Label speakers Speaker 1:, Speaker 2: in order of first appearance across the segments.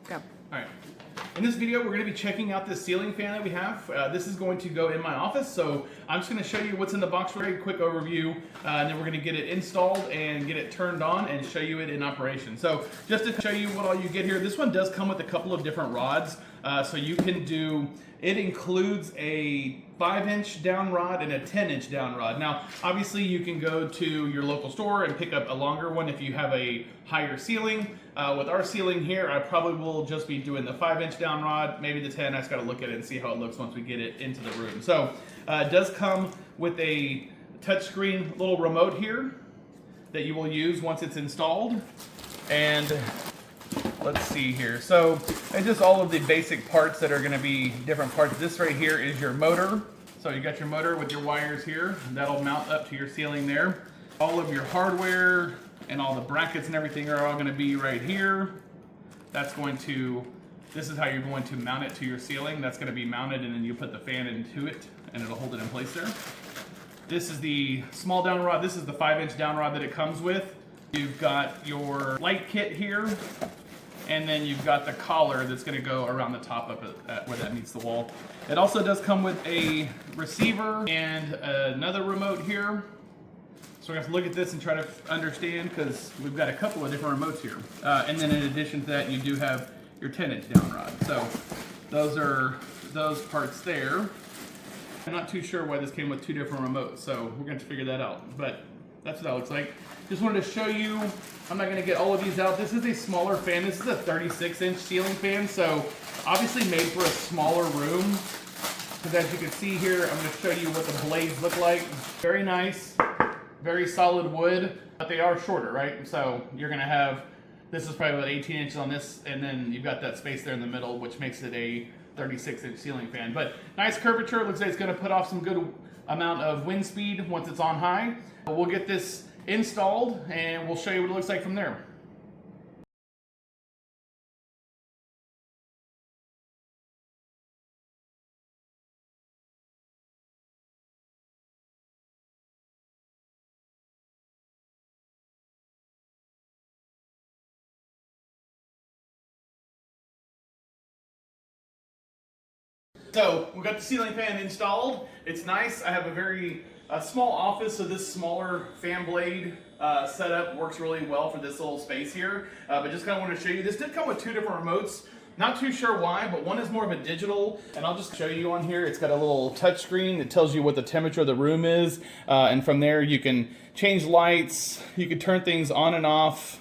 Speaker 1: Go.
Speaker 2: All right. In this video, we're going to be checking out this ceiling fan that we have. This is going to go in my office, so I'm just going to show you what's in the box for a quick overview, and then we're going to get it installed and get it turned on and show you it in operation. So just to show you what all you get here, this one does come with a couple of different rods, so you can do, it includes a 5-inch down rod and a 10-inch down rod. Now, obviously you can go to your local store and pick up a longer one if you have a higher ceiling. With our ceiling here, I probably will just be doing the 5-inch down rod, maybe the 10. I just gotta look at it and see how it looks once we get it into the room. So it does come with a touchscreen little remote here that you will use once it's installed. And let's see here. So, and just all of the basic parts that are going to be different parts. This right here is your motor. So you got your motor with your wires here. That'll mount up to your ceiling there. All of your hardware and all the brackets and everything are all going to be right here. That's going to, this is how you're going to mount it to your ceiling. That's going to be mounted, and then you put the fan into it and it'll hold it in place there. This is the small down rod. This is the 5-inch down rod that it comes with. You've got your light kit here. And then you've got the collar that's going to go around the top of it where that meets the wall. It also does come with a receiver and another remote here. So we're going to have to look at this and try to understand, because we've got a couple of different remotes here. And then in addition to that, you do have your 10-inch down rod. So those are those parts there. I'm not too sure why this came with two different remotes, so we're going to have to figure that out. But that's what that looks like. Just wanted to show you, I'm not going to get all of these out. This is a smaller fan. This is a 36-inch ceiling fan, so obviously made for a smaller room. Because as you can see here, I'm going to show you what the blades look like. Very nice, very solid wood, but they are shorter, right? So you're going to have, this is probably about 18 inches on this, and then you've got that space there in the middle, which makes it a 36-inch ceiling fan. But nice curvature. Looks like it's going to put off some good amount of wind speed once it's on high. We'll get this installed and we'll show you what it looks like from there. So we've got the ceiling fan installed. It's nice. I have a very small office, so this smaller fan blade setup works really well for this little space here. But just kind of wanted to show you. This did come with two different remotes. Not too sure why, but one is more of a digital, and I'll just show you on here. It's got a little touch screen that tells you what the temperature of the room is, and from there you can change lights, you can turn things on and off,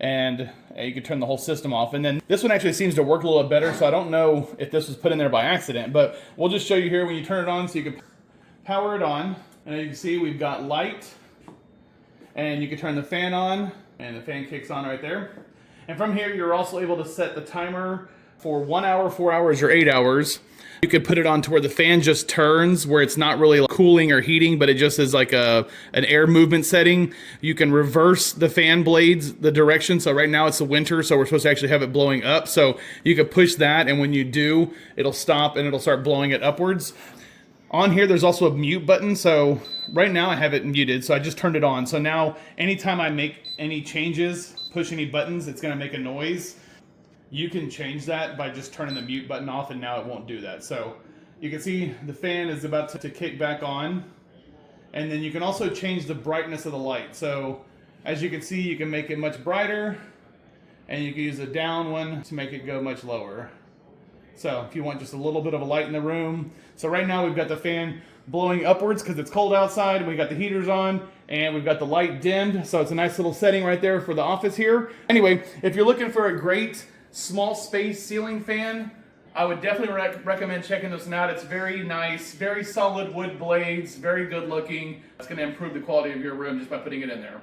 Speaker 2: and you can turn the whole system off. And then this one actually seems to work a little bit better, so I don't know if this was put in there by accident, but we'll just show you here when you turn it on so you can power it on. And as you can see, we've got light, and you can turn the fan on, and the fan kicks on right there. And from here, you're also able to set the timer for 1 hour, 4 hours, or 8 hours. You could put it on to where the fan just turns, where it's not really cooling or heating, but it just is like an air movement setting. You can reverse the fan blades, the direction. So right now it's the winter, so we're supposed to actually have it blowing up. So you could push that, and when you do, it'll stop and it'll start blowing it upwards. On here, there's also a mute button. So right now I have it muted, so I just turned it on. So now anytime I make any changes, push any buttons, it's gonna make a noise. You can change that by just turning the mute button off, and now it won't do that. So you can see the fan is about to kick back on. And then you can also change the brightness of the light. So as you can see, you can make it much brighter, and you can use a down one to make it go much lower. So if you want just a little bit of a light in the room. So right now we've got the fan blowing upwards because it's cold outside, and we got the heaters on, and we've got the light dimmed. So it's a nice little setting right there for the office here. Anyway, if you're looking for a great small space ceiling fan, I would definitely recommend checking this one out. It's very nice, very solid wood blades, very good looking. It's going to improve the quality of your room just by putting it in there.